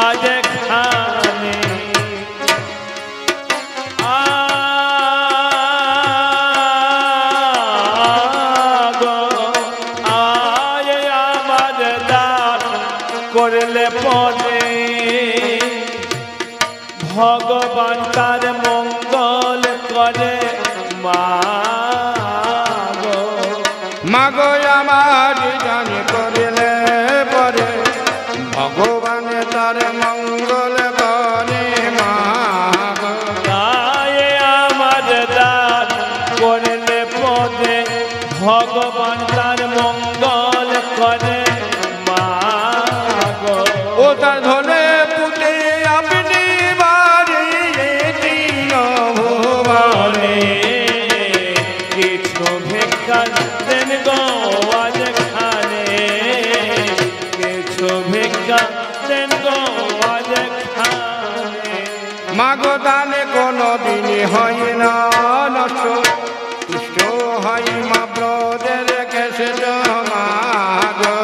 আজ খানে। করলে পরে ভগবান তার মঙ্গল করে মা গো। মা গো আমার জানি করলে পরে ভগবান তার মঙ্গল করে মা গো। তাই আমার দান করলে পরে ভগবান তার মঙ্গল করে মা গো। ও তার ধনে পুটে আপনি বাড়ি দিন ভুবনে, কিছু ভিক্ষা দেন গো আজ খানে, কিছু ভিক্ষা দেন গো আজ খানে। মাগো দানে কোনো দিন হয় না নষ্ট, তুষ্ট হয় মা ব্রজের কেশে মাগো।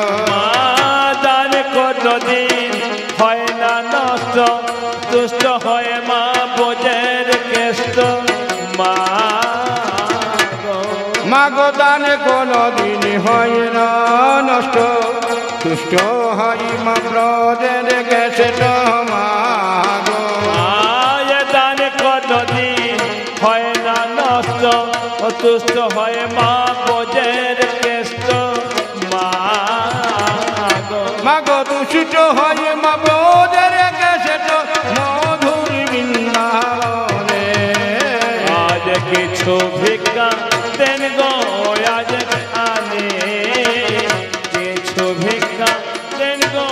দান কোনদিন হয় না নষ্ট, দুষ্ট হয় মা বোঝের কেষ্ট মা গো। মাগো দানে কোনো দিন হয় না নষ্ট, তুষ্ট হয় মা ব্রজের কেশে মাগো। দান কোনদিন হয় না নষ্ট, অতুষ্ট হয় মা বোঝের কেষ্ট মা গো। মাগো দূষিত হয় মা ব্রজের কেশে মধুর বৃন্দাবনে, আজ কিছু ভিক্ষা দেন গো আজ খানে, কিছু ভিক্ষা দেন গো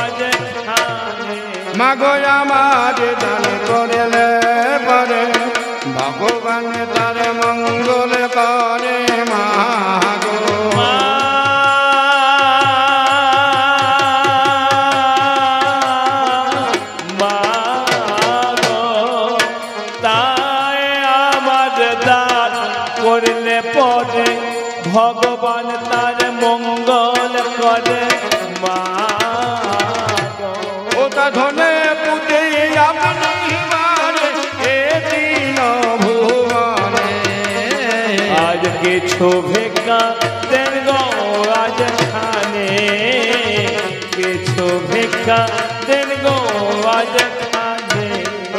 আজ খানে। মাগো আমার দান করলে পরে ভগবান তার মঙ্গল করে মাগো। মা গো তাই আমার দান করলে পরে ভগবান তার মঙ্গল করে মা গো। ও তা ধনে পুঁতে আপনি বারে এ দিন ভুবনে, আজ কিছু ভিক্ষা দেন গো আজ খানে, কিছু ভিক্ষা দেন গো আজ খানে।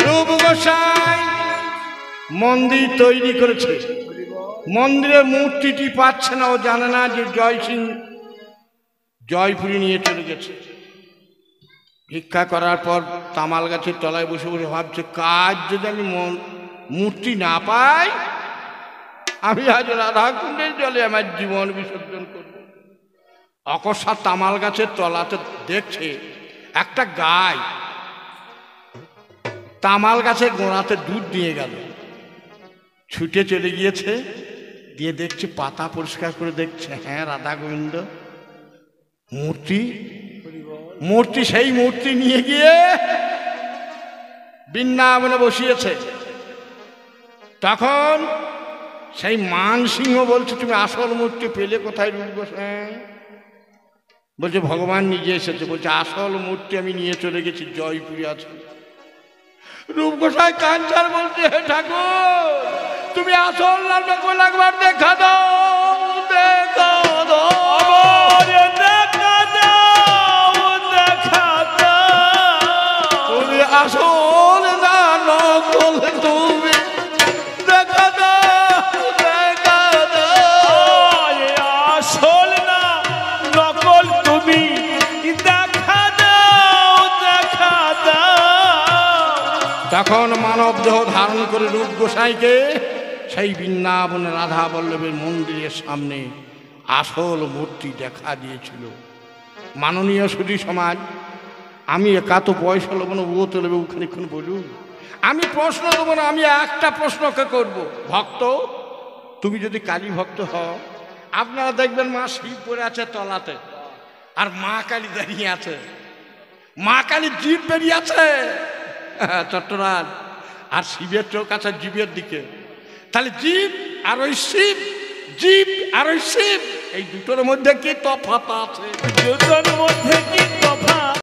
রূপ গোসাই মন্দির তৈরি করেছে, মন্দিরের মূর্তিটি পাচ্ছে না, ও জানে না যে জয় সিং জয়পুরি নিয়ে চলে গেছে। ভিক্ষা করার পর তামাল গাছের তলায় বসে বসে ভাবছে কাজ যদি আমি মূর্তি না পাই আমি আজ রাধাকুণ্ডের জলে আমার জীবন বিসর্জন করব। অকস্মাৎ তামাল গাছের তলাতে দেখছে একটা গাই তামাল গাছের গোড়াতে দুধ দিয়ে গেল, ছুটে চলে গিয়েছে, দিয়ে দেখছে পাতা পরিষ্কার করে দেখছে হ্যাঁ রাধা গোবিন্দ মূর্তি সেই মূর্তি নিয়ে গিয়ে বৃন্দাবনে বসিয়েছে। তখন সেই মান সিংহ বলছে তুমি আসল মূর্তি পেলে কোথায়? রূপ গোসাই বলছে ভগবান নিজে এসেছে। বলছে আসল মূর্তি আমি নিয়ে চলে গেছি, জয়পুরে আছে। রূপ গোসাই কাঞ্চার বলছে হে ঠাকুর তুমি আসল না নকল একবার দেখা দাও, দেখা দাও, ওরে দেখা দাও, দেখা দাও। তুমি আসল না নকল, তুমি দেখা দাও, দেখা দাও। ওরে আসল না নকল তুমি দেখা দাও, দেখা দাও। তখন মানব দেহ ধারণ করে রূপ গোসাইকে সেই বৃন্দাবনে রাধা বল্লভের মন্দিরের সামনে আসল মূর্তি দেখা দিয়েছিল। মাননীয় সুধী সমাজ, আমি একাত পয়সা লোব না, ও তো নেবে ওখানেক্ষণ বলুন। আমি প্রশ্ন দেবো না, আমি একটা প্রশ্নকে করব। ভক্ত, তুমি যদি কালী ভক্ত হও, আপনারা দেখবেন মা শিব পড়ে আছে তলাতে, আর মা কালী দাঁড়িয়ে আছে। মা কালীর জিভ বেরিয়ে আছে চট্টরাজ, আর শিবের চোখ আছে জীবের দিকে। তাহলে জীব আর ওই শিব, জীব আর ওই শিব, এই দুটোর মধ্যে কি তফাৎ আছে? দুটোর মধ্যে কি